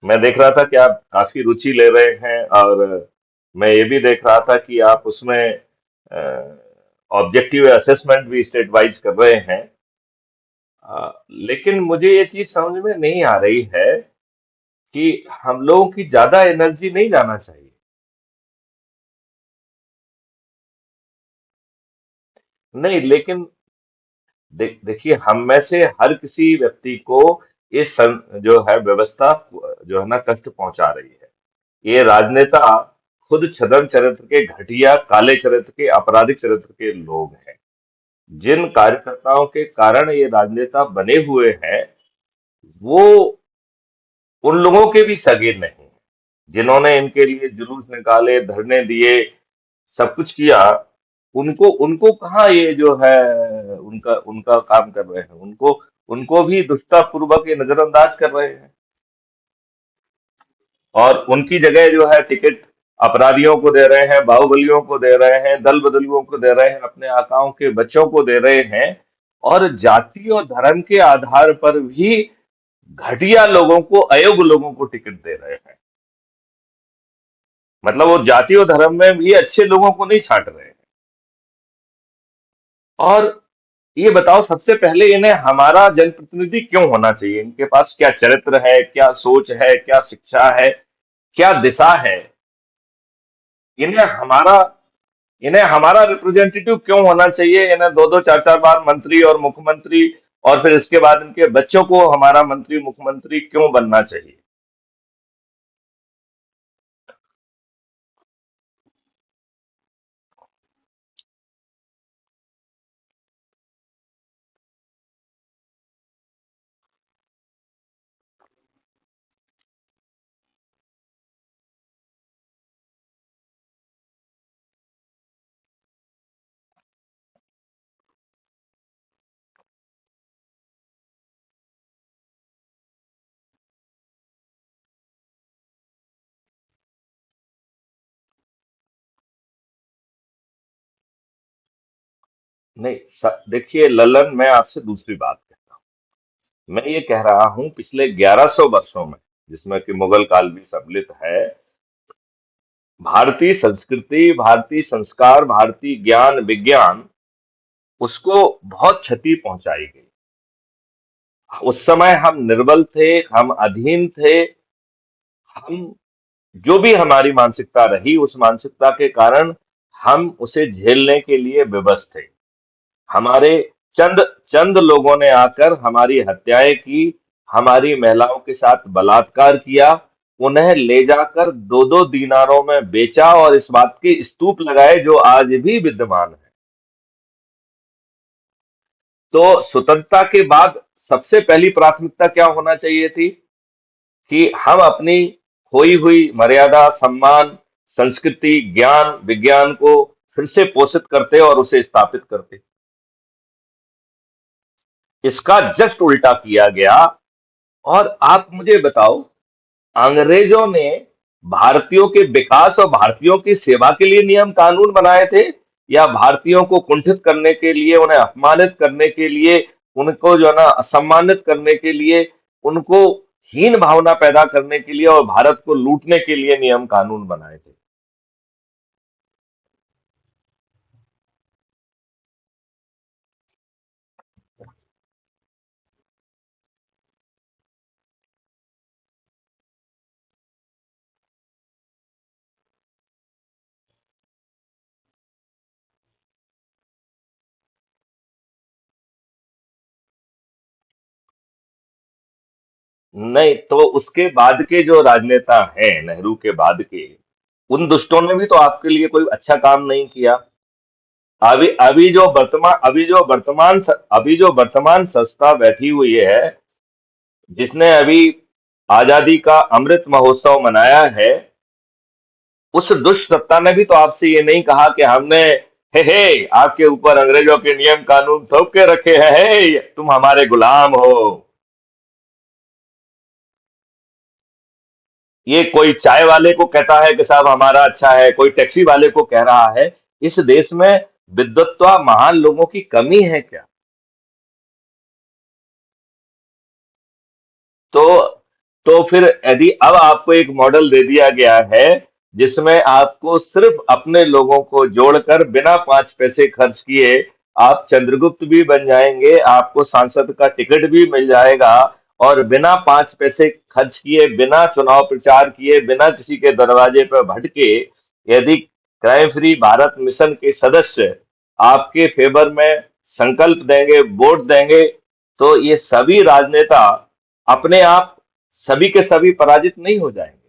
मैं देख रहा था कि आप काफी रुचि ले रहे हैं, और मैं ये भी देख रहा था कि आप उसमें ऑब्जेक्टिव असेसमेंट भी स्टेट वाइज कर रहे हैं। लेकिन मुझे ये चीज समझ में नहीं आ रही है कि हम लोगों की ज्यादा एनर्जी नहीं जाना चाहिए। नहीं, लेकिन देखिए, हम में से हर किसी व्यक्ति को जो है व्यवस्था जो है ना कष्ट पहुंचा रही है। ये राजनेता खुद छद्म चरित्र के, घटिया काले चरित्र के, आपराधिक चरित्र के लोग हैं। जिन कार्यकर्ताओं के कारण ये राजनेता बने हुए हैं, वो उन लोगों के भी सगे नहीं, जिन्होंने इनके लिए जुलूस निकाले, धरने दिए, सब कुछ किया। उनको उनको कहाँ ये जो है उनका उनका काम कर रहे हैं, उनको उनको भी दुष्टता पूर्वक ये नजरअंदाज कर रहे हैं। और उनकी जगह जो है टिकट अपराधियों को दे रहे हैं, बाहुबलियों को दे रहे हैं, दल बदलुओं को दे रहे हैं, अपने आकाओं के बच्चों को दे रहे हैं। और जाति और धर्म के आधार पर भी घटिया लोगों को, अयोग्य लोगों को टिकट दे रहे हैं। मतलब वो जाति और धर्म में भी अच्छे लोगों को नहीं छांट रहे हैं। और ये बताओ, सबसे पहले इन्हें हमारा जनप्रतिनिधि क्यों होना चाहिए? इनके पास क्या चरित्र है, क्या सोच है, क्या शिक्षा है, क्या दिशा है? इन्हें हमारा इन्हें हमारा रिप्रेजेंटेटिव क्यों होना चाहिए? इन्हें दो दो चार चार बार मंत्री और मुख्यमंत्री, और फिर इसके बाद इनके बच्चों को हमारा मंत्री मुख्यमंत्री क्यों बनना चाहिए? नहीं, देखिए ललन, मैं आपसे दूसरी बात कहता हूं। मैं ये कह रहा हूं, पिछले 1100 वर्षों में, जिसमें कि मुगल काल भी सम्मिलित है, भारतीय संस्कृति, भारतीय संस्कार, भारतीय ज्ञान विज्ञान, उसको बहुत क्षति पहुंचाई गई। उस समय हम निर्बल थे, हम अधीन थे, हम जो भी हमारी मानसिकता रही, उस मानसिकता के कारण हम उसे झेलने के लिए विवश थे। हमारे चंद चंद लोगों ने आकर हमारी हत्याएं की, हमारी महिलाओं के साथ बलात्कार किया, उन्हें ले जाकर दो दो दीनारों में बेचा, और इस बात के स्तूप लगाए जो आज भी विद्यमान है। तो स्वतंत्रता के बाद सबसे पहली प्राथमिकता क्या होना चाहिए थी? कि हम अपनी खोई हुई मर्यादा, सम्मान, संस्कृति, ज्ञान विज्ञान को फिर से पोषित करते और उसे स्थापित करते। इसका जस्ट उल्टा किया गया। और आप मुझे बताओ, अंग्रेजों ने भारतीयों के विकास और भारतीयों की सेवा के लिए नियम कानून बनाए थे, या भारतीयों को कुंठित करने के लिए, उन्हें अपमानित करने के लिए, उनको जो है ना असम्मानित करने के लिए, उनको हीन भावना पैदा करने के लिए और भारत को लूटने के लिए नियम कानून बनाए थे? नहीं, तो उसके बाद के जो राजनेता हैं, नेहरू के बाद के, उन दुष्टों ने भी तो आपके लिए कोई अच्छा काम नहीं किया। अभी अभी जो वर्तमान संस्था बैठी हुई है, जिसने अभी आजादी का अमृत महोत्सव मनाया है, उस दुष्ट सत्ता ने भी तो आपसे ये नहीं कहा कि हमने हे आपके ऊपर अंग्रेजों के नियम कानून थोप के रखे हैं, हे तुम हमारे गुलाम हो। ये कोई चाय वाले को कहता है कि साहब हमारा अच्छा है, कोई टैक्सी वाले को कह रहा है। इस देश में विद्वत्ता महान लोगों की कमी है क्या? तो तो फिर यदि अब आपको एक मॉडल दे दिया गया है जिसमें आपको सिर्फ अपने लोगों को जोड़कर बिना 5 पैसे खर्च किए आप चंद्रगुप्त भी बन जाएंगे, आपको सांसद का टिकट भी मिल जाएगा, और बिना 5 पैसे खर्च किए, बिना चुनाव प्रचार किए, बिना किसी के दरवाजे पर भटके, यदि क्राइम फ्री भारत मिशन के सदस्य आपके फेवर में संकल्प देंगे, वोट देंगे, तो ये सभी राजनेता अपने आप सभी के सभी पराजित नहीं हो जाएंगे।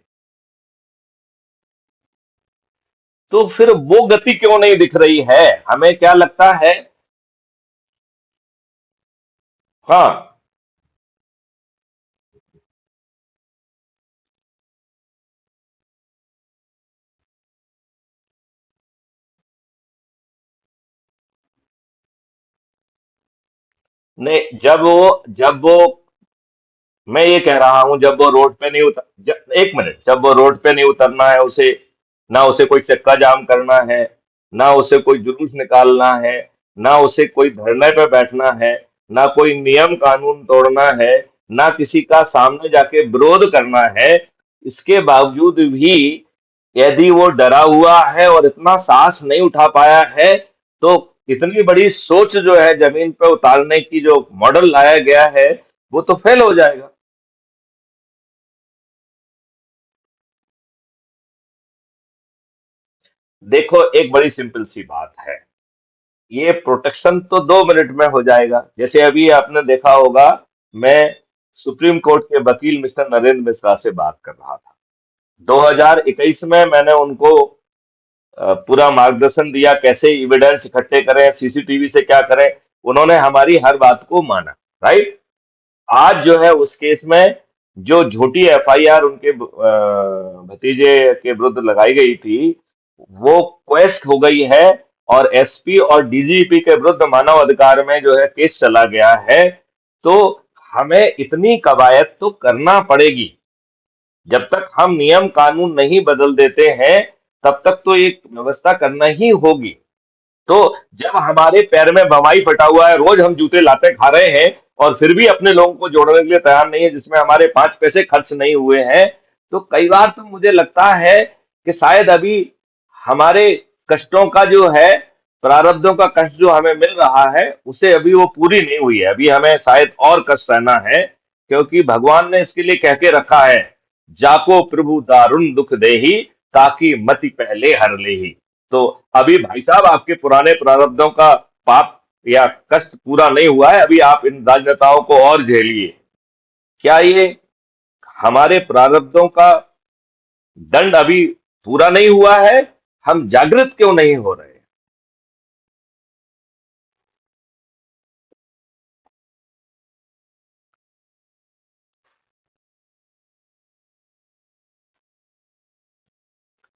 तो फिर वो गति क्यों नहीं दिख रही है? हमें क्या लगता है? हाँ। नहीं, जब वो मैं ये कह रहा हूं, जब वो रोड पे नहीं एक मिनट, जब वो रोड पे नहीं उतरना है उसे, ना उसे कोई चक्का जाम करना है, ना उसे कोई जुलूस निकालना है, ना उसे कोई धरने पे बैठना है, ना कोई नियम कानून तोड़ना है, ना किसी का सामने जाके विरोध करना है, इसके बावजूद भी यदि वो डरा हुआ है और इतना साहस नहीं उठा पाया है, तो इतनी बड़ी सोच जो है जमीन पे उतारने की जो मॉडल लाया गया है, वो तो फेल हो जाएगा। देखो, एक बड़ी सिंपल सी बात है, ये प्रोटेक्शन तो 2 मिनट में हो जाएगा। जैसे अभी आपने देखा होगा, मैं सुप्रीम कोर्ट के वकील मिस्टर नरेंद्र मिश्रा से बात कर रहा था 2021 में। मैंने उनको पूरा मार्गदर्शन दिया कैसे एविडेंस इकट्ठे करें, सीसीटीवी से क्या करें। उन्होंने हमारी हर बात को माना, राइट। आज जो है उस केस में जो झूठी एफआईआर उनके भतीजे के विरुद्ध लगाई गई थी, वो क्वेश्ट हो गई है, और एसपी और डीजीपी के विरुद्ध मानव अधिकार में जो है केस चला गया है। तो हमें इतनी कवायद तो करना पड़ेगी। जब तक हम नियम कानून नहीं बदल देते हैं, तब तक तो एक व्यवस्था करना ही होगी। तो जब हमारे पैर में बवाई फटा हुआ है, रोज हम जूते लाते खा रहे हैं, और फिर भी अपने लोगों को जोड़ने के लिए तैयार नहीं है, जिसमें हमारे 5 पैसे खर्च नहीं हुए हैं, तो कई बार तो मुझे लगता है कि शायद अभी हमारे कष्टों का जो है, प्रारब्धों का कष्ट जो हमें मिल रहा है, उसे अभी वो पूरी नहीं हुई है। अभी हमें शायद और कष्ट सहना है, क्योंकि भगवान ने इसके लिए कह के रखा है, जाको प्रभु दारुण दुख देही, ताकि मति पहले हर लेही। तो अभी भाई साहब आपके पुराने प्रारब्धों का पाप या कष्ट पूरा नहीं हुआ है, अभी आप इन राजनेताओं को और झेलिए। क्या ये हमारे प्रारब्धों का दंड अभी पूरा नहीं हुआ है? हम जागृत क्यों नहीं हो रहे?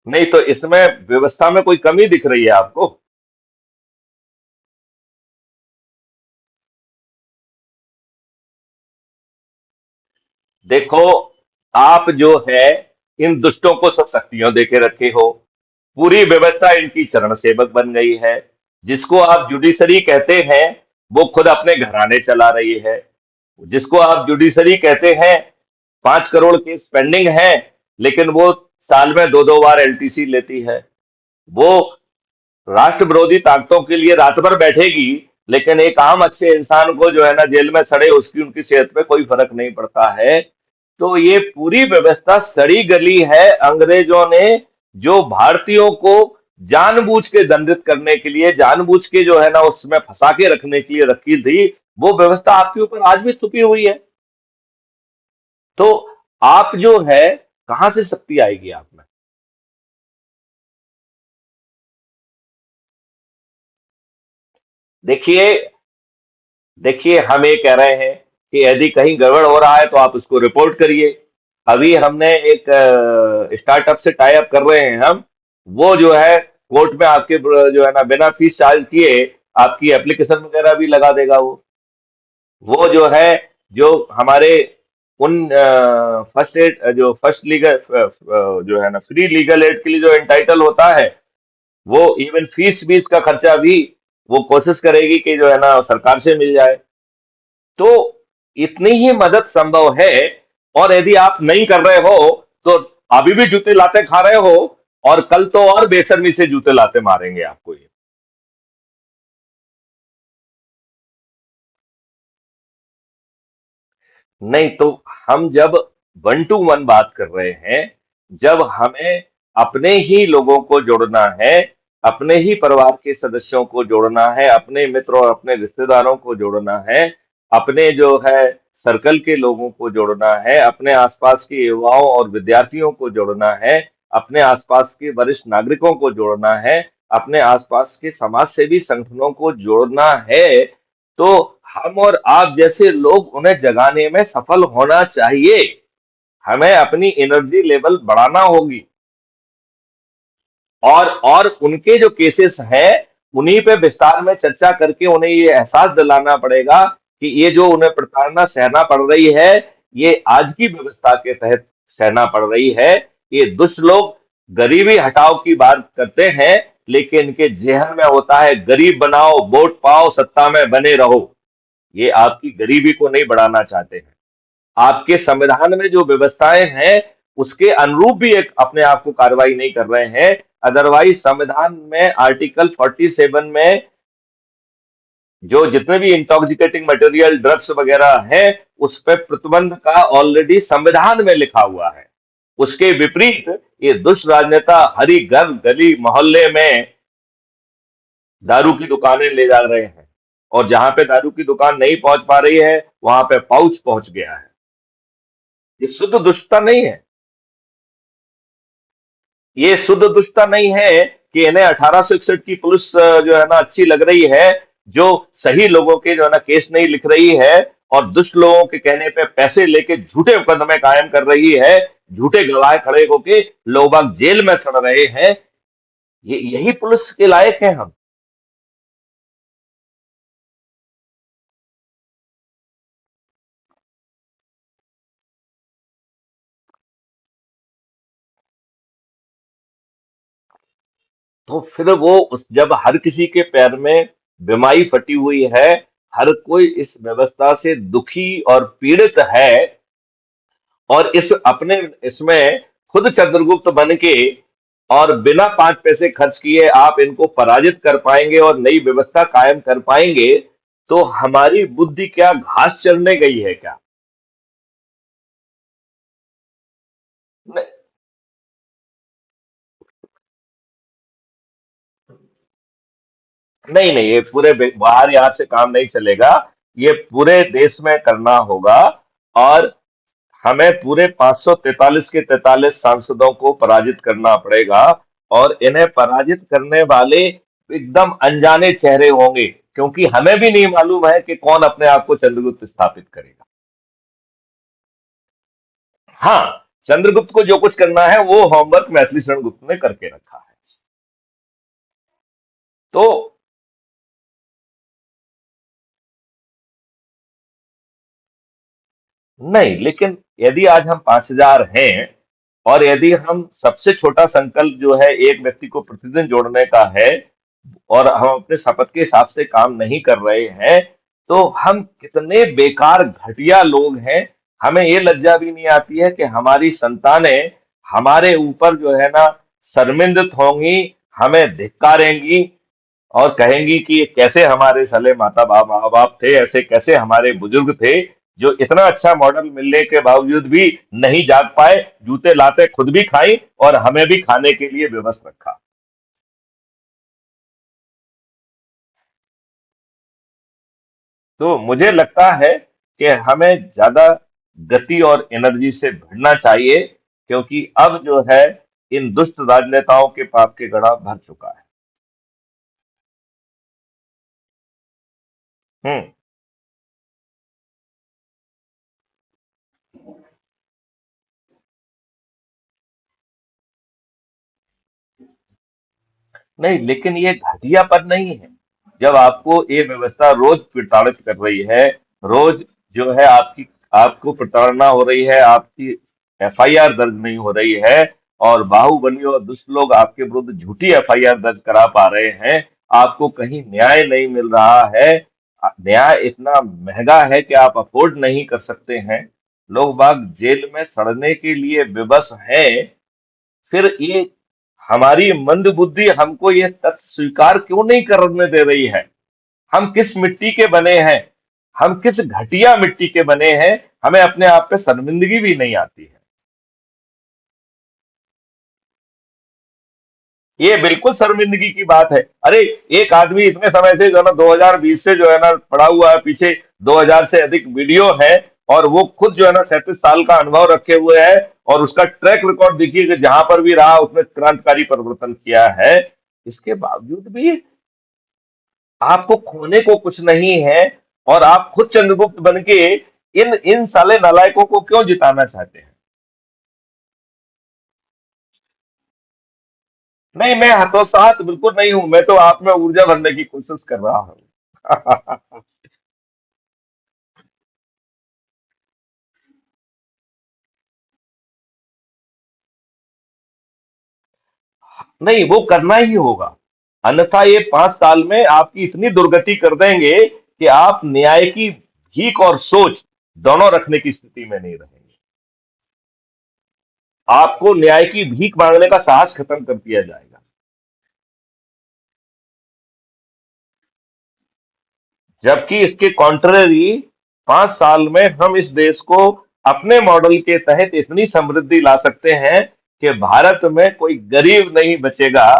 नहीं तो इसमें व्यवस्था में कोई कमी दिख रही है आपको? देखो, आप जो है इन दुष्टों को सब शक्तियां देके रखे हो, पूरी व्यवस्था इनकी चरण सेवक बन गई है। जिसको आप जुडिशरी कहते हैं, वो खुद अपने घराने चला रही है। जिसको आप जुडिशरी कहते हैं, 5 करोड़ केस पेंडिंग है, लेकिन वो साल में दो दो बार एलटीसी लेती है। वो राष्ट्र विरोधी ताकतों के लिए रात भर बैठेगी, लेकिन एक आम अच्छे इंसान को जो है ना जेल में सड़े, उसकी उनकी सेहत पे कोई फर्क नहीं पड़ता है। तो ये पूरी व्यवस्था सड़ी गली है। अंग्रेजों ने जो भारतीयों को जानबूझ के दंडित करने के लिए, जानबूझ के जो है ना उसमें फंसा के रखने के लिए रखी थी, वो व्यवस्था आपके ऊपर आज भी छुपी हुई है। तो आप जो है, कहां से शक्ति आएगी आप में? देखिए, देखिए, हम ये कह रहे हैं कि यदि कहीं गड़बड़ हो रहा है तो आप उसको रिपोर्ट करिए। अभी हमने एक स्टार्टअप से टाई अप कर रहे हैं हम। वो जो है कोर्ट में आपके जो है ना बिना फीस चार्ज किए आपकी एप्लीकेशन वगैरह भी लगा देगा वो जो है, जो हमारे उन फर्स्ट एड, जो फर्स्ट लीगल जो है ना फ्री लीगल एड के लिए जो एंटाइटल होता है, वो इवन फीस भी, इसका खर्चा भी वो कोशिश करेगी कि जो है ना सरकार से मिल जाए। तो इतनी ही मदद संभव है। और यदि आप नहीं कर रहे हो तो अभी भी जूते लाते खा रहे हो, और कल तो और बेशर्मी से जूते लाते मारेंगे आपको ये। नहीं तो हम जब वन टू वन बात कर रहे हैं, जब हमें अपने ही लोगों को जोड़ना है, अपने ही परिवार के सदस्यों को जोड़ना है, अपने मित्रों और अपने रिश्तेदारों को जोड़ना है, अपने जो है सर्कल के लोगों को जोड़ना है, अपने आसपास के युवाओं और विद्यार्थियों को जोड़ना है, अपने आसपास के वरिष्ठ नागरिकों को जोड़ना है, अपने आसपास के समाज सेवी संगठनों को जोड़ना है, तो हम और आप जैसे लोग उन्हें जगाने में सफल होना चाहिए। हमें अपनी एनर्जी लेवल बढ़ाना होगी, और उनके जो केसेस हैं उन्हीं पे विस्तार में चर्चा करके उन्हें ये एहसास दिलाना पड़ेगा कि ये जो उन्हें प्रताड़ना सहना पड़ रही है, ये आज की व्यवस्था के तहत सहना पड़ रही है। ये दुष्ट लोग गरीबी हटाओ की बात करते हैं, लेकिन इनके जेहन में होता है गरीब बनाओ, वोट पाओ, सत्ता में बने रहो। ये आपकी गरीबी को नहीं बढ़ाना चाहते हैं। आपके संविधान में जो व्यवस्थाएं हैं उसके अनुरूप भी एक अपने आप को कार्रवाई नहीं कर रहे हैं। अदरवाइज संविधान में आर्टिकल 47 में जो जितने भी इंटॉक्सिकेटिंग मटेरियल ड्रग्स वगैरह है उस पर प्रतिबंध का ऑलरेडी संविधान में लिखा हुआ है। उसके विपरीत ये दुष्ट राजनेता हरी घर गली मोहल्ले में दारू की दुकानें ले जा रहे हैं, और जहां पे दारू की दुकान नहीं पहुंच पा रही है वहां पे पाउच पहुंच गया है। ये शुद्ध दुष्टता नहीं है। ये शुद्ध दुष्टता नहीं है कि इन्हें 1861 की पुलिस जो है ना अच्छी लग रही है, जो सही लोगों के जो है ना केस नहीं लिख रही है, और दुष्ट लोगों के कहने पे पैसे लेके झूठे मुकदमे कायम कर रही है, झूठे गवाह खड़े होके लोग बाग जेल में सड़ रहे हैं। ये यही पुलिस के लायक हैं हम। तो फिर जब हर किसी के पैर में बिमारी फटी हुई है, हर कोई इस व्यवस्था से दुखी और पीड़ित है, और इस अपने इसमें खुद चंद्रगुप्त बन के और बिना 5 पैसे खर्च किए आप इनको पराजित कर पाएंगे और नई व्यवस्था कायम कर पाएंगे, तो हमारी बुद्धि क्या घास चरने गई है क्या? न- नहीं नहीं, ये बाहर यहाँ से काम नहीं चलेगा। ये पूरे देश में करना होगा, और हमें पूरे 543 के 43 सांसदों को पराजित करना पड़ेगा, और इन्हें पराजित करने वाले एकदम अनजाने चेहरे होंगे, क्योंकि हमें भी नहीं मालूम है कि कौन अपने आप को चंद्रगुप्त स्थापित करेगा। हाँ, चंद्रगुप्त को जो कुछ करना है वो होमवर्क मैथिली शरण गुप्त ने करके रखा है। तो नहीं, लेकिन यदि आज हम 5,000 हैं, और यदि हम सबसे छोटा संकल्प जो है एक व्यक्ति को प्रतिदिन जोड़ने का है, और हम अपने शपथ के हिसाब से काम नहीं कर रहे हैं, तो हम कितने बेकार घटिया लोग हैं। हमें ये लज्जा भी नहीं आती है कि हमारी संतानें हमारे ऊपर जो है ना शर्मिंदित होंगी, हमें धिक्कारेंगी, और कहेंगी कि ये कैसे हमारे साले माँ बाप थे, ऐसे कैसे हमारे बुजुर्ग थे जो इतना अच्छा मॉडल मिलने के बावजूद भी नहीं जाग पाए, जूते लाते खुद भी खाई और हमें भी खाने के लिए विवश रखा। तो मुझे लगता है कि हमें ज्यादा गति और एनर्जी से भिड़ना चाहिए, क्योंकि अब जो है इन दुष्ट राजनेताओं के पाप के घड़ा भर चुका है। हम्म। नहीं, लेकिन ये घटियापन नहीं है। जब आपको ये व्यवस्था रोज प्रताड़ित कर रही है, रोज जो है आपको प्रताड़ना हो रही है, आपकी एफआईआर दर्ज नहीं हो रही है, और बाहुबली और दुष्ट लोग आपके विरुद्ध झूठी एफआईआर दर्ज करा पा रहे हैं, आपको कहीं न्याय नहीं मिल रहा है, न्याय इतना महंगा है कि आप अफोर्ड नहीं कर सकते हैं, लोग बाग जेल में सड़ने के लिए विवश हैं, फिर ये हमारी मंद बुद्धि हमको ये तथ्य स्वीकार क्यों नहीं करने दे रही है? हम किस मिट्टी के बने हैं? हम किस घटिया मिट्टी के बने हैं? हमें अपने आप पे शर्मिंदगी भी नहीं आती है। ये बिल्कुल शर्मिंदगी की बात है। अरे, एक आदमी इतने समय से जो है ना 2020 से जो है ना पड़ा हुआ है पीछे, 2000 से अधिक वीडियो है, और वो खुद जो है ना 37 साल का अनुभव रखे हुए है, और उसका ट्रैक रिकॉर्ड देखिए कि जहां पर भी रहा उसने क्रांतिकारी परिवर्तन किया है। इसके बावजूद भी आपको खोने को कुछ नहीं है, और आप खुद चंद्रगुप्त बन के इन इन साले नालायकों को क्यों जिताना चाहते हैं? नहीं, मैं हतोत्साहित बिल्कुल नहीं हूं, मैं तो आप में ऊर्जा भरने की कोशिश कर रहा हूं। नहीं, वो करना ही होगा, अन्यथा ये 5 साल में आपकी इतनी दुर्गति कर देंगे कि आप न्याय की भीख और सोच दोनों रखने की स्थिति में नहीं रहेंगे। आपको न्याय की भीख मांगने का साहस खत्म कर दिया जाएगा। जबकि इसके कॉन्ट्ररी 5 साल में हम इस देश को अपने मॉडल के तहत इतनी समृद्धि ला सकते हैं कि भारत में कोई गरीब नहीं बचेगा,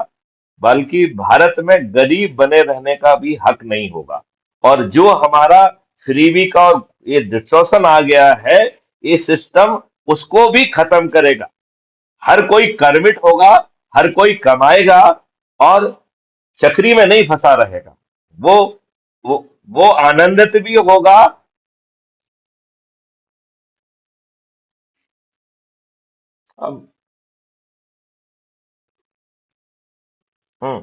बल्कि भारत में गरीब बने रहने का भी हक नहीं होगा। और जो हमारा फ्रीबी का और ये डिस्टॉर्शन आ गया है, ये सिस्टम उसको भी खत्म करेगा। हर कोई कर्मित होगा, हर कोई कमाएगा, और चक्री में नहीं फंसा रहेगा। वो वो वो आनंदित भी होगा। अब हम्म,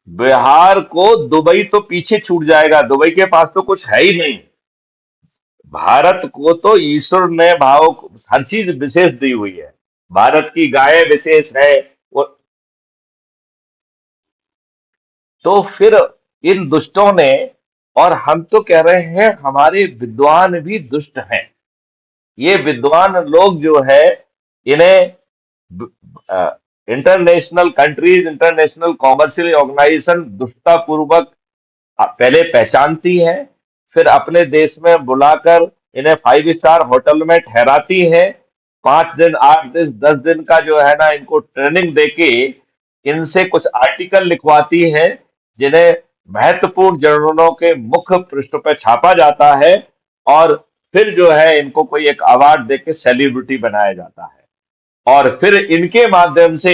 बिहार को दुबई तो पीछे छूट जाएगा, दुबई के पास तो कुछ है ही नहीं। भारत को तो ईश्वर ने भाव हर चीज विशेष दी हुई है। भारत की गाय विशेष है। वो तो फिर इन दुष्टों ने, और हम तो कह रहे हैं हमारे विद्वान भी दुष्ट हैं। ये विद्वान लोग जो है, इन्हें international countries, international commercial organisation दुष्टता पूर्वक पहले पहचानती है, फिर अपने देश में बुलाकर इन्हें 5 स्टार होटल में ठहराती है, 5 दिन, 8 दिन, 10 दिन का जो है ना इनको ट्रेनिंग देके इनसे कुछ आर्टिकल लिखवाती है, जिन्हें महत्वपूर्ण जर्नलों के मुख्य पृष्ठ पर छापा जाता है, और फिर जो है इनको कोई एक अवार्ड देके सेलिब्रिटी बनाया जाता है, और फिर इनके माध्यम से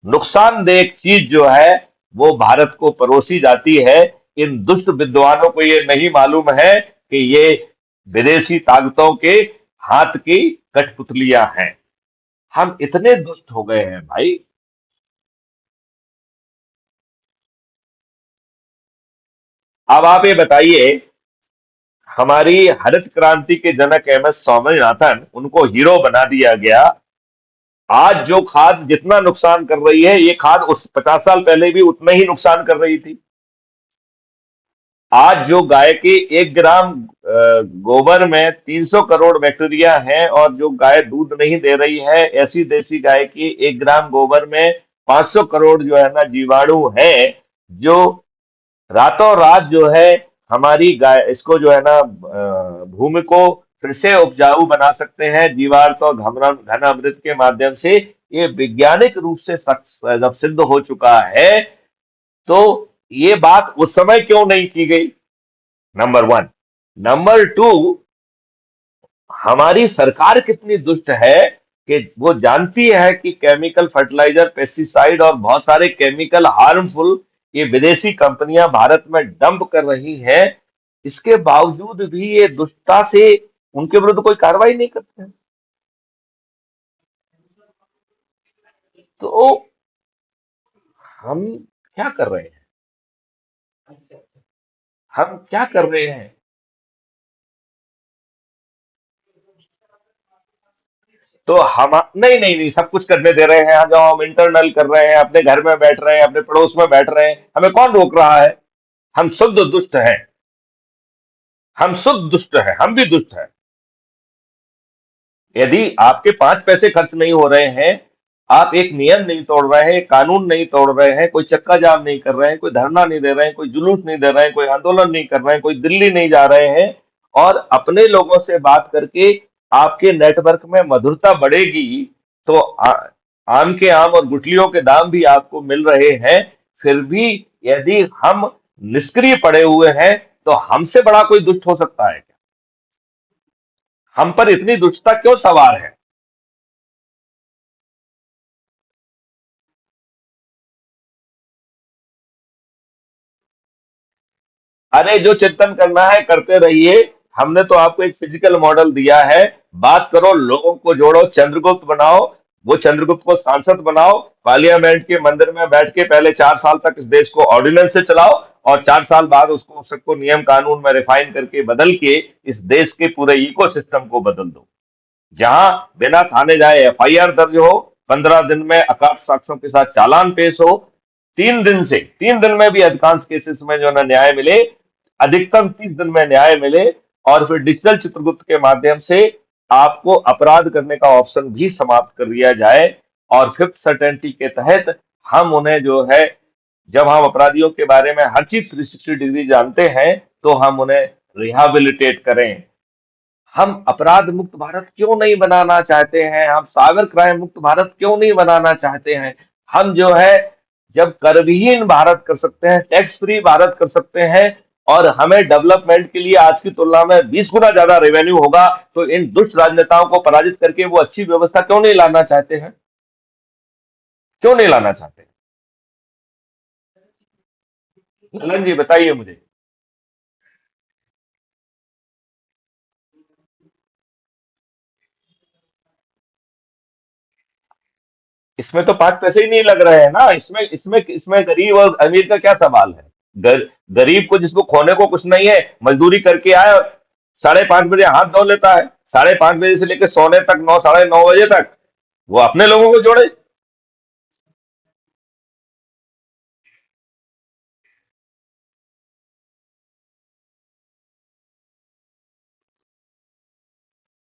नुकसानदेह चीज जो है वो भारत को परोसी जाती है। इन दुष्ट विद्वानों को ये नहीं मालूम है कि ये विदेशी ताकतों के हाथ की कठपुतलियां हैं। हम इतने दुष्ट हो गए हैं भाई। अब आप ये बताइए, हमारी हरित क्रांति के जनक एम एस स्वामीनाथन, उनको हीरो बना दिया गया। आज जो खाद जितना नुकसान कर रही है, ये खाद उस 50 साल पहले भी उतना ही नुकसान कर रही थी। आज जो गाय के 1 ग्राम गोबर में 300 करोड़ बैक्टीरिया हैं, और जो गाय दूध नहीं दे रही है, ऐसी देसी गाय की 1 ग्राम गोबर में 500 करोड़ जो है ना जीवाणु है, जो रातों रात जो है हमारी गाय इसको जो है ना भूमि को फिर से उपजाऊ बना सकते हैं, जीवाश्म और घन अमृत के माध्यम से। ये वैज्ञानिक रूप से जब सिद्ध हो चुका है, तो ये बात उस समय क्यों नहीं की गई? Number one. नंबर टू, हमारी सरकार कितनी दुष्ट है कि वो जानती है कि केमिकल फर्टिलाइजर, पेस्टिसाइड और बहुत सारे केमिकल हार्मफुल ये विदेशी कंपनियां भारत में डंप कर रही हैं। इसके बावजूद भी ये दुष्टता से उनके विरुद्ध कोई कार्रवाई नहीं करते हैं। तो हम क्या कर रहे हैं? हम क्या कर रहे हैं? तो हम नहीं नहीं नहीं, सब कुछ करने दे रहे हैं, जो हम इंटरनल कर रहे हैं, अपने घर में बैठ रहे हैं, अपने पड़ोस में बैठ रहे हैं, हमें कौन रोक रहा है? हम शुद्ध दुष्ट हैं। हम शुद्ध दुष्ट हैं, हम भी दुष्ट हैं। यदि आपके 5 पैसे खर्च नहीं हो रहे हैं, आप एक नियम नहीं तोड़ रहे हैं, एक कानून नहीं तोड़ रहे हैं, कोई चक्का जाम नहीं कर रहे हैं, कोई धरना नहीं दे रहे हैं, कोई जुलूस नहीं दे रहे हैं, कोई आंदोलन नहीं कर रहे हैं, कोई दिल्ली नहीं जा रहे हैं, और अपने लोगों से बात करके आपके नेटवर्क में मधुरता बढ़ेगी, तो आम के आम और गुठलियों के दाम भी आपको मिल रहे हैं। फिर भी यदि हम निष्क्रिय पड़े हुए हैं, तो हमसे बड़ा कोई दुष्ट हो सकता है क्या? हम पर इतनी दुष्टता क्यों सवार है? अरे जो चिंतन करना है करते रहिए। हमने तो आपको एक फिजिकल मॉडल दिया है। बात करो, लोगों को जोड़ो, चंद्रगुप्त बनाओ। वो चंद्रगुप्त को सांसद बनाओ, पार्लियामेंट के मंदिर में बैठ के पहले 4 साल तक इस देश को ऑर्डिनेंस से चलाओ, और 4 साल बाद उसको सबको नियम कानून में रिफाइन करके बदल के इस देश के पूरे इकोसिस्टम को बदल दो। जहां बिना थाने जाए एफआईआर दर्ज हो, 15 दिन में अकाट साक्ष्यों के साथ चालान पेश हो, 3 दिन में भी अधिकांश केसेस में जो है ना न्याय मिले, अधिकतम 30 दिन में न्याय मिले, और फिर डिजिटल चित्रगुप्त के माध्यम से आपको अपराध करने का ऑप्शन भी समाप्त कर दिया जाए। और फिफ्थ सर्टेनिटी के तहत हम उन्हें जो है, जब हम अपराधियों के बारे में हर चीज 360 डिग्री जानते हैं, तो हम उन्हें रिहाबिलिटेट करें। हम अपराध मुक्त भारत क्यों नहीं बनाना चाहते हैं? हम साइबर क्राइम मुक्त भारत क्यों नहीं बनाना चाहते हैं? हम जो है, जब करविहीन भारत कर सकते हैं, टैक्स फ्री भारत कर सकते हैं, और हमें डेवलपमेंट के लिए आज की तुलना में 20 गुना ज्यादा रेवेन्यू होगा, तो इन दुष्ट राजनेताओं को पराजित करके वो अच्छी व्यवस्था क्यों नहीं लाना चाहते हैं? क्यों नहीं लाना चाहते? ललन जी बताइए मुझे। इसमें तो 5 पैसे ही नहीं लग रहे हैं ना। इसमें इसमें इसमें गरीब और अमीर का क्या सवाल है? गरीब को, जिसको खोने को कुछ नहीं है, मजदूरी करके आए और 5:30 बजे हाथ धो लेता है, 5:30 बजे से लेकर सोने तक, 9 साढ़े 9 बजे तक वो अपने लोगों को जोड़े।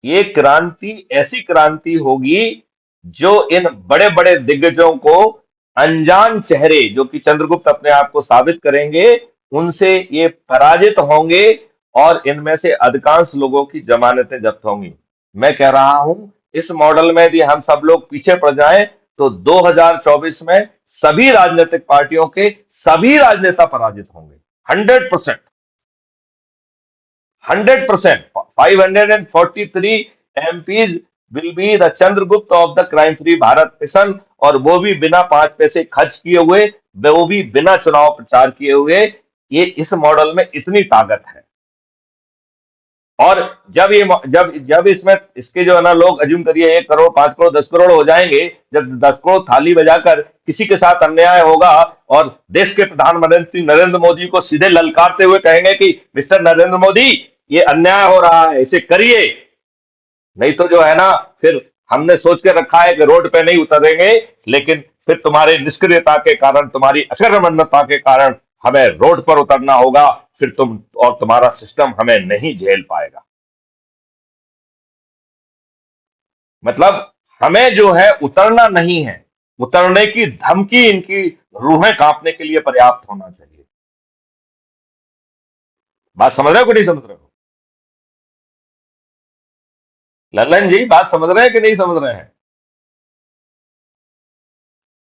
ये क्रांति ऐसी क्रांति होगी जो इन बड़े बड़े दिग्गजों को, अनजान चेहरे जो कि चंद्रगुप्त अपने आप को साबित करेंगे, उनसे ये पराजित होंगे, और इनमें से अधिकांश लोगों की जमानतें जब्त होंगी। मैं कह रहा हूं, इस मॉडल में यदि हम सब लोग पीछे पड़ जाएं, तो 2024 में सभी राजनीतिक पार्टियों के सभी राजनेता पराजित होंगे। 100%। 100%। 543 will be the Chandragupta of the crime free Bharat mission, और वो भी बिना 5 पैसे खर्च किए हुए, वो भी बिना चुनाव प्रचार किए हुए। ये इस मॉडल में इतनी ताकत है। और जब जब इसमें इसके जो है ना, लोग अज्यूम करिए 1 करोड़, 5 करोड़, 10 करोड़ हो जाएंगे, जब 10 करोड़ थाली बजाकर किसी के साथ अन्याय होगा, और देश के प्रधानमंत्री नरेंद्र मोदी को सीधे ललकारते हुए कहेंगे कि मिस्टर नरेंद्र मोदी, ये अन्याय हो रहा है, इसे करिए। नहीं तो जो है ना, फिर हमने सोच के रखा है कि रोड पे नहीं उतरेंगे, लेकिन फिर तुम्हारी निष्क्रियता के कारण, तुम्हारी अकर्मण्यता के कारण हमें रोड पर उतरना होगा। फिर तुम और तुम्हारा सिस्टम हमें नहीं झेल पाएगा। मतलब हमें जो है उतरना नहीं है, उतरने की धमकी इनकी रूहें कांपने के लिए पर्याप्त होना चाहिए। बात समझ रहे हो कि नहीं समझ रहे हो? ललन जी बात समझ रहे हैं कि नहीं समझ रहे हैं?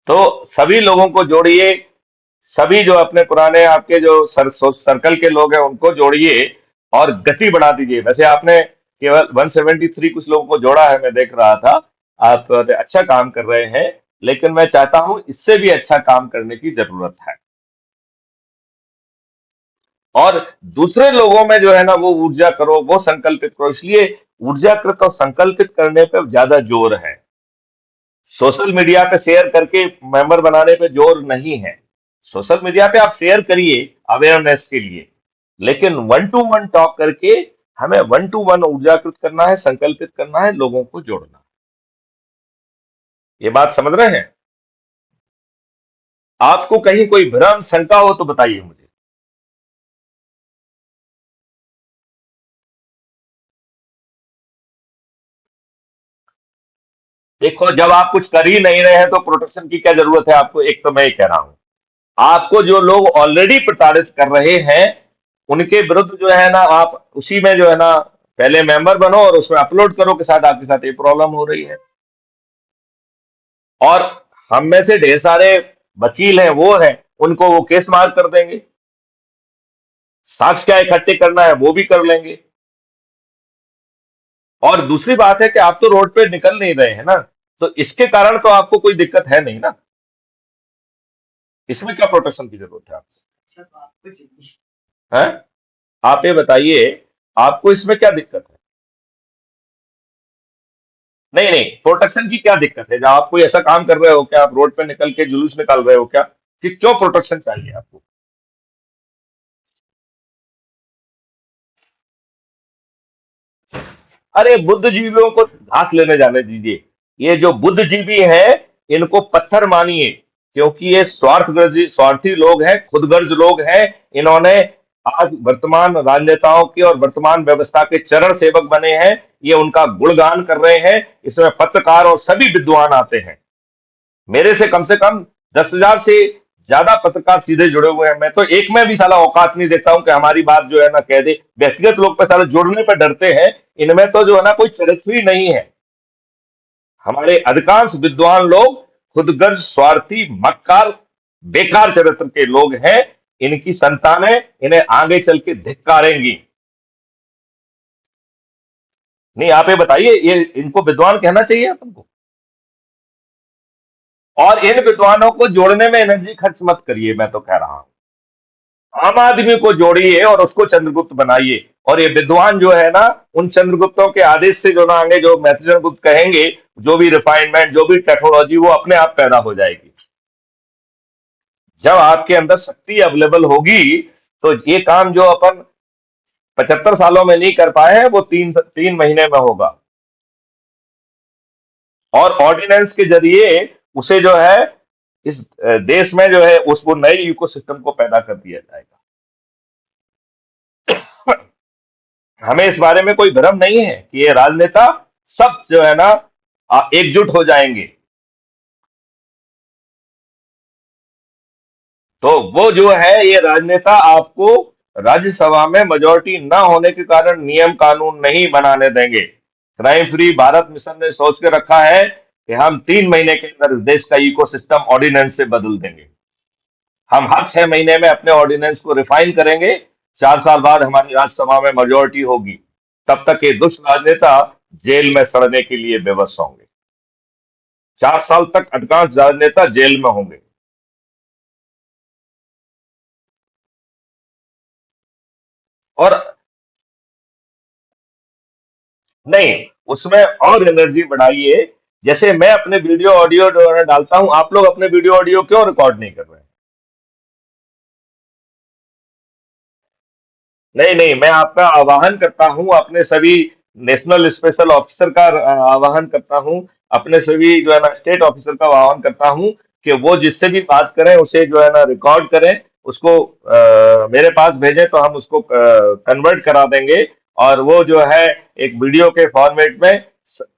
तो सभी लोगों को जोड़िए। सभी जो अपने पुराने आपके जो सर्कल के लोग हैं उनको जोड़िए, और गति बढ़ा दीजिए। वैसे आपने केवल 173 कुछ लोगों को जोड़ा है, मैं देख रहा था। आप अच्छा काम कर रहे हैं, लेकिन मैं चाहता हूं इससे भी अच्छा काम करने की जरूरत है। और दूसरे लोगों में जो है ना, वो ऊर्जा करो, वो संकल्पित करो। इसलिए ऊर्जाकृत और संकल्पित करने पर ज्यादा जोर है। सोशल मीडिया पे शेयर करके मेंबर बनाने पे जोर नहीं है। सोशल मीडिया पे आप शेयर करिए अवेयरनेस के लिए, लेकिन वन टू वन टॉक करके हमें वन टू वन ऊर्जाकृत करना है, संकल्पित करना है, लोगों को जोड़ना है। ये बात समझ रहे हैं? आपको कहीं कोई भ्रम शंका हो तो बताइए मुझे। देखो, जब आप कुछ कर ही नहीं रहे हैं तो प्रोटेक्शन की क्या जरूरत है आपको? एक तो मैं ये कह रहा हूं, आपको जो लोग ऑलरेडी प्रताड़ित कर रहे हैं उनके विरुद्ध जो है ना, आप उसी में जो है ना पहले मेंबर बनो और उसमें अपलोड करो कि शायद आपके साथ ये प्रॉब्लम हो रही है। और हम में से ढेर सारे वकील हैं, वो हैं, उनको वो केस मार्क कर देंगे। साक्ष्य क्या इकट्ठे करना है वो भी कर लेंगे। और दूसरी बात है कि आप तो रोड पे निकल नहीं रहे हैं ना, तो इसके कारण तो आपको कोई दिक्कत है नहीं ना। इसमें क्या प्रोटेक्शन की जरूरत है आपको? है? आप ये बताइए, आपको इसमें क्या दिक्कत है? नहीं नहीं, प्रोटेक्शन की क्या दिक्कत है? जब आप कोई ऐसा काम कर रहे हो, क्या आप रोड पे निकल के जुलूस निकाल रहे हो क्या? कि क्यों प्रोटेक्शन चाहिए आपको? अरे बुद्धिजीवियों को घास लेने जाने दीजिए। ये जो बुद्धिजीवी हैं, इनको पत्थर मानिए, क्योंकि ये स्वार्थी लोग हैं, खुदगर्ज लोग हैं। इन्होंने आज वर्तमान राजनेताओं की और वर्तमान व्यवस्था के चरण सेवक बने हैं। ये उनका गुणगान कर रहे हैं। इसमें पत्रकार और सभी विद्वान आते हैं। मेरे से कम 10,000 से ज्यादा पत्रकार सीधे जुड़े हुए हैं। मैं तो एक में भी साला औकात नहीं देता हूं कि हमारी बात जो है ना कह दे। व्यक्तिगत लोग पे साला जुड़ने पे डरते हैं। इनमें तो जो है ना कोई चरित्र ही नहीं है। हमारे अधिकांश विद्वान लोग खुदगर्ज, स्वार्थी, मक्कार, बेकार चरित्र के लोग हैं। इनकी संतानें इन्हें आगे चल के धिक्कारेंगी। नहीं, आप ये बताइए, ये इनको विद्वान कहना चाहिए तुमको? और इन विद्वानों को जोड़ने में एनर्जी खर्च मत करिए, मैं तो कह रहा हूं। आम आदमी को जोड़िए और उसको चंद्रगुप्त बनाइए। और ये विद्वान जो है ना, उन चंद्रगुप्तों के आदेश से जो ना आगे जो चंद्रगुप्त कहेंगे, जो भी रिफाइनमेंट, जो भी टेक्नोलॉजी, वो अपने आप पैदा हो जाएगी। जब आपके अंदर शक्ति अवेलेबल होगी, तो ये काम जो अपन 75 सालों में नहीं कर पाए हैं, वो 3 महीने में होगा। और ऑर्डिनेंस के जरिए उसे जो है इस देश में जो है उसको नए इकोसिस्टम को पैदा कर दिया जाएगा। हमें इस बारे में कोई भ्रम नहीं है कि ये राजनेता सब जो है ना एकजुट हो जाएंगे। तो वो जो है, ये राजनेता आपको राज्यसभा में मेजोरिटी ना होने के कारण नियम कानून नहीं बनाने देंगे। क्राइम फ्री भारत मिशन ने सोच के रखा है कि हम 3 महीने के अंदर देश का इकोसिस्टम ऑर्डिनेंस से बदल देंगे। हम हर 6 महीने में अपने ऑर्डिनेंस को रिफाइन करेंगे। 4 साल बाद हमारी राज्यसभा में मेजोरिटी होगी। तब तक ये दुष्ट राजनेता जेल में सड़ने के लिए बेबस होंगे। 4 साल तक अधिकांश राजनेता जेल में होंगे। और नहीं, उसमें और एनर्जी बढ़ाइए। जैसे मैं अपने वीडियो ऑडियो जो है डालता हूं, आप लोग अपने वीडियो ऑडियो क्यों रिकॉर्ड नहीं कर रहे हैं? नहीं नहीं, मैं आपका आह्वान करता हूं, अपने सभी नेशनल स्पेशल ऑफिसर का आह्वान करता हूं, अपने सभी जो है ना स्टेट ऑफिसर का आह्वान करता हूं कि वो जिससे भी बात करें उसे जो है ना रिकॉर्ड करें, उसको मेरे पास भेजें तो हम उसको कन्वर्ट करा देंगे। और वो जो है एक वीडियो के फॉर्मेट में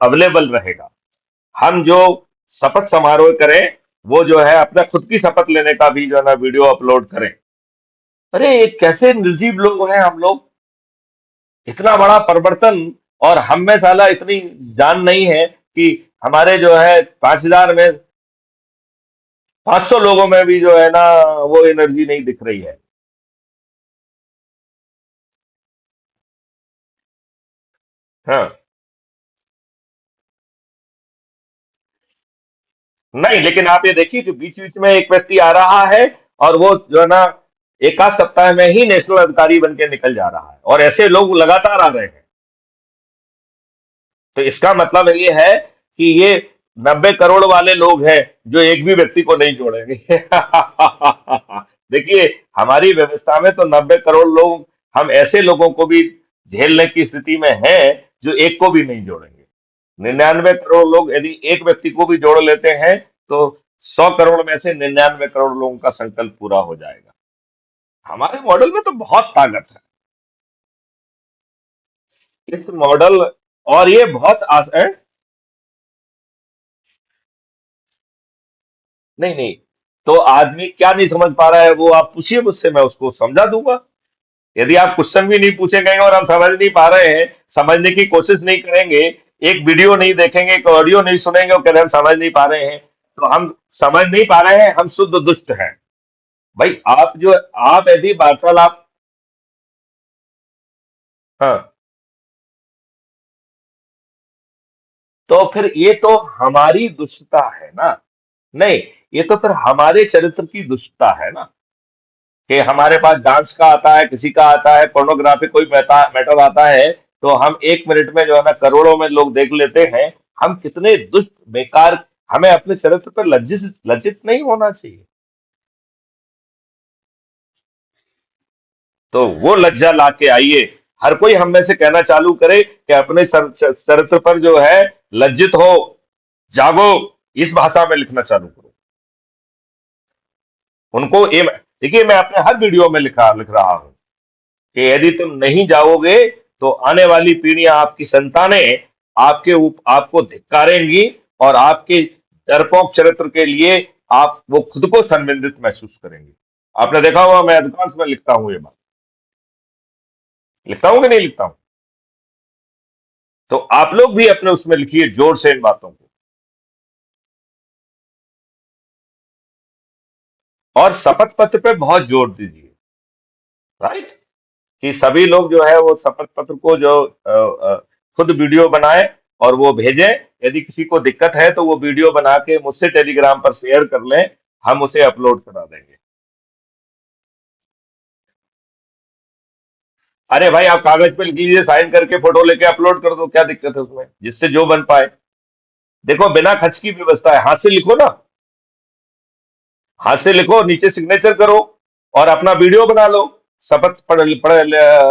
अवेलेबल रहेगा। हम जो शपथ समारोह करें, वो जो है अपना खुद की शपथ लेने का भी जो है ना वीडियो अपलोड करें। अरे ये कैसे निर्जीव लोग हैं हम लोग! इतना बड़ा परिवर्तन, और हम में साला इतनी जान नहीं है कि हमारे जो है 5,000 में 500 लोगों में भी जो है ना वो एनर्जी नहीं दिख रही है। हाँ। नहीं, लेकिन आप ये देखिए कि बीच बीच में एक व्यक्ति आ रहा है और वो जो है ना एक आध सप्ताह में ही नेशनल अधिकारी बन के निकल जा रहा है, और ऐसे लोग लगातार आ रहे हैं। तो इसका मतलब ये है कि ये 90 करोड़ वाले लोग हैं जो एक भी व्यक्ति को नहीं जोड़ेंगे। देखिए, हमारी व्यवस्था में तो 90 करोड़ लोग, हम ऐसे लोगों को भी झेलने की स्थिति में हैं जो एक को भी नहीं जोड़ेंगे। 99 करोड़ लोग यदि एक व्यक्ति को भी जोड़ लेते हैं तो 100 करोड़ में से 99 करोड़ लोगों का संकल्प पूरा हो जाएगा। हमारे मॉडल में तो बहुत ताकत है। इस मॉडल और ये बहुत आसान। नहीं नहीं, तो आदमी क्या नहीं समझ पा रहा है वो आप पूछिए मुझसे, मैं उसको समझा दूंगा। यदि आप क्वेश्चन भी नहीं पूछेंगे और आप समझ नहीं पा रहे हैं, समझने की कोशिश नहीं करेंगे, एक वीडियो नहीं देखेंगे, एक ऑडियो नहीं सुनेंगे और कह रहे हैं हम समझ नहीं पा रहे हैं, तो हम समझ नहीं पा रहे हैं, हम शुद्ध दुष्ट हैं। भाई आप जो, आप यदि वार्तालाप, हाँ, तो फिर ये तो हमारी दुष्टता है ना। नहीं, ये तो फिर हमारे चरित्र की दुष्टता है ना, कि हमारे पास डांस का आता है, किसी का आता है, पोर्नोग्राफी कोई मैटर आता है, तो हम 1 मिनट में जो है ना करोड़ों में लोग देख लेते हैं। हम कितने दुष्ट बेकार, हमें अपने चरित्र पर लज्जित लज्जित नहीं होना चाहिए। तो वो लज्जा ला के आइए, हर कोई हम में से कहना चालू करे कि अपने चरित्र पर जो है लज्जित हो, जागो, इस भाषा में लिखना चालू करो। उनको ये, देखिए मैं अपने हर वीडियो में लिख रहा हूं कि यदि तुम नहीं जाओगे तो आने वाली पीढ़ियां, आपकी संतानें आपको धिक्कारेंगी और आपके डरपोक चरित्र के लिए आप वो खुद को संबंधित महसूस करेंगे। आपने देखा होगा मैं अधिकांश में लिखता हूं, ये बात लिखता हूं कि नहीं लिखता हूं। तो आप लोग भी अपने उसमें लिखिए जोर से इन बातों को, और शपथ पत्र पे बहुत जोर दीजिए। राइट, कि सभी लोग जो है वो शपथ पत्र को जो खुद वीडियो बनाए और वो भेजें। यदि किसी को दिक्कत है तो वो वीडियो बना के मुझसे टेलीग्राम पर शेयर कर लें, हम उसे अपलोड करा देंगे। अरे भाई आप कागज पे लिख लीजिए, साइन करके फोटो लेके अपलोड कर दो, क्या दिक्कत है उसमें, जिससे जो बन पाए। देखो बिना खर्च की व्यवस्था है, हाथ से लिखो ना, हाथ से लिखो, नीचे सिग्नेचर करो और अपना वीडियो बना लो, शपथ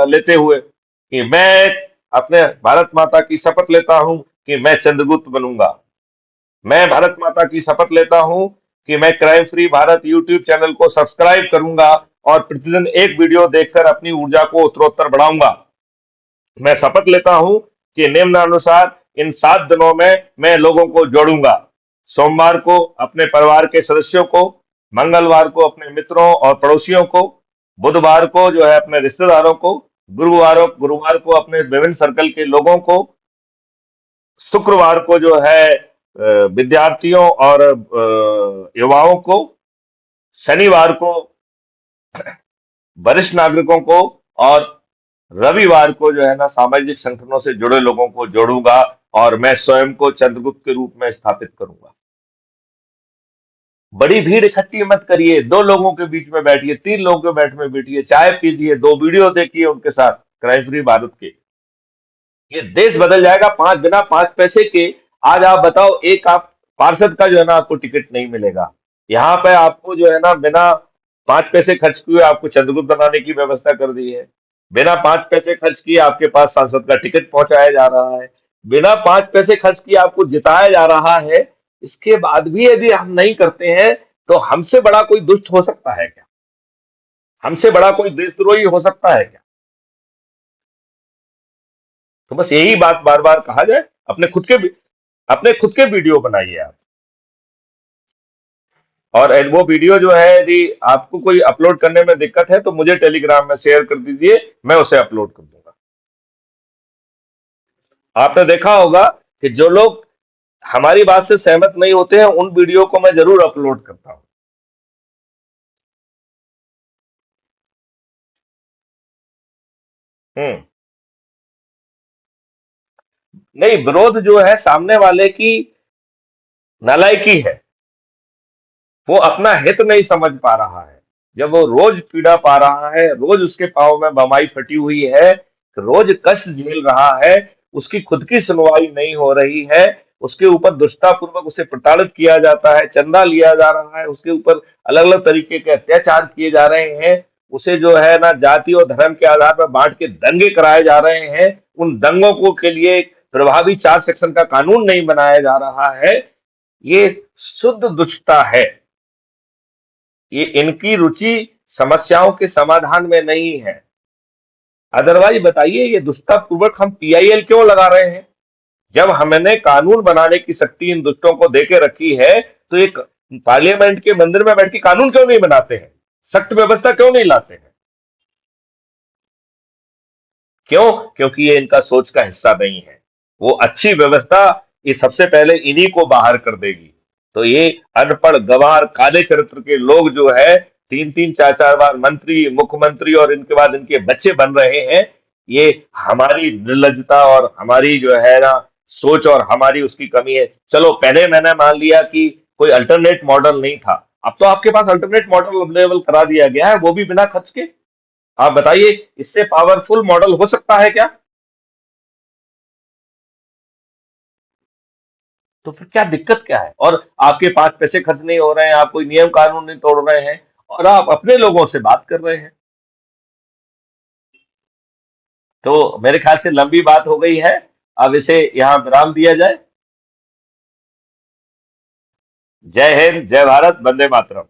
लेते हुए कि मैं अपने भारत माता की शपथ लेता हूं कि मैं चंद्रगुप्त बनूंगा। मैं भारत माता की शपथ लेता हूं कि मैं crime free Bharat YouTube channel को सब्सक्राइब करूंगा और प्रतिदिन एक वीडियो देखकर अपनी ऊर्जा को उत्तरोत्तर बढ़ाऊंगा। मैं शपथ लेता हूं कि निम्नानुसार इन 7 दिनों में मैं लोगों को जोड़ूंगा। सोमवार को अपने परिवार के सदस्यों को, मंगलवार को अपने मित्रों और पड़ोसियों को, बुधवार को जो है अपने रिश्तेदारों को, गुरुवार को अपने विभिन्न सर्कल के लोगों को, शुक्रवार को जो है विद्यार्थियों और युवाओं को, शनिवार को वरिष्ठ नागरिकों को, और रविवार को जो है ना सामाजिक संगठनों से जुड़े लोगों को जोड़ूंगा और मैं स्वयं को चंद्रगुप्त के रूप में स्थापित करूंगा। बड़ी भीड़ इकट्ठी मत करिए, 2 लोगों के बीच में बैठिए, 3 लोगों के बैठ में बैठिए, चाय पीजिए, 2 वीडियो देखिए उनके साथ क्राइम फ्री भारत के। ये देश बदल जाएगा, बिना 5 पैसे के। आज आप बताओ, एक आप पार्षद का जो है ना आपको टिकट नहीं मिलेगा, यहाँ पे आपको जो है ना बिना 5 पैसे खर्च किए आपको चंद्रगुप्त बनाने की व्यवस्था कर दी है। बिना 5 पैसे खर्च किए आपके पास सांसद का टिकट पहुंचाया जा रहा है। बिना 5 पैसे खर्च किए आपको जिताया जा रहा है। इसके बाद भी यदि हम नहीं करते हैं तो हमसे बड़ा कोई दुष्ट हो सकता है क्या? हमसे बड़ा कोई देशद्रोही हो सकता है क्या? तो बस यही बात बार बार कहा जाए, अपने खुद के वीडियो बनाइए आप। और वो वीडियो जो है यदि आपको कोई अपलोड करने में दिक्कत है तो मुझे टेलीग्राम में शेयर कर दीजिए, मैं उसे अपलोड कर दूंगा। आपने देखा होगा कि जो लोग हमारी बात से सहमत नहीं होते हैं उन वीडियो को मैं जरूर अपलोड करता हूं। हम्म। नहीं, विरोध जो है सामने वाले की नालायकी है, वो अपना हित नहीं समझ पा रहा है। जब वो रोज पीड़ा पा रहा है, रोज उसके पाँव में बमाई फटी हुई है, रोज कष्ट झेल रहा है, उसकी खुद की सुनवाई नहीं हो रही है, उसके ऊपर दुष्टापूर्वक उसे प्रताड़ित किया जाता है, चंदा लिया जा रहा है, उसके ऊपर अलग अलग तरीके के अत्याचार किए जा रहे हैं, उसे जो है ना जाति और धर्म के आधार पर बांट के दंगे कराए जा रहे हैं। उन दंगों को के लिए प्रभावी 4 सेक्शन का कानून नहीं बनाया जा रहा है, ये शुद्ध दुष्टता है। ये इनकी रुचि समस्याओं के समाधान में नहीं है। अदरवाइज बताइए, ये दुष्टता पूर्वक हम पीआईएल क्यों लगा रहे हैं? जब हमने कानून बनाने की शक्ति इन दुष्टों को देके रखी है, तो एक पार्लियामेंट के मंदिर में बैठ के कानून क्यों नहीं बनाते हैं? सख्त व्यवस्था क्यों नहीं लाते हैं? क्यों? क्योंकि ये इनका सोच का हिस्सा नहीं है। वो अच्छी व्यवस्था ये सबसे पहले इन्हीं को बाहर कर देगी। तो ये अनपढ़ गंवार काले चरित्र के लोग जो है, 3-3 4-4 बार मंत्री, मुख्यमंत्री और इनके बाद इनके बच्चे बन रहे हैं। ये हमारी निर्लज्जता और हमारी जो है ना सोच और हमारी उसकी कमी है। चलो, पहले मैंने मान लिया कि कोई अल्टरनेट मॉडल नहीं था। अब तो आपके पास अल्टरनेट मॉडल अवेलेबल करा दिया गया है, वो भी बिना खर्च के। आप बताइए, इससे पावरफुल मॉडल हो सकता है क्या? तो फिर क्या दिक्कत क्या है? और आपके पास पैसे खर्च नहीं हो रहे हैं, आप कोई नियम कानून नहीं तोड़ रहे हैं, और आप अपने लोगों से बात कर रहे हैं। तो मेरे ख्याल से लंबी बात हो गई है। अब इसे यहाँ विराम दिया जाए। जय हिंद, जय भारत, वंदे मातरम।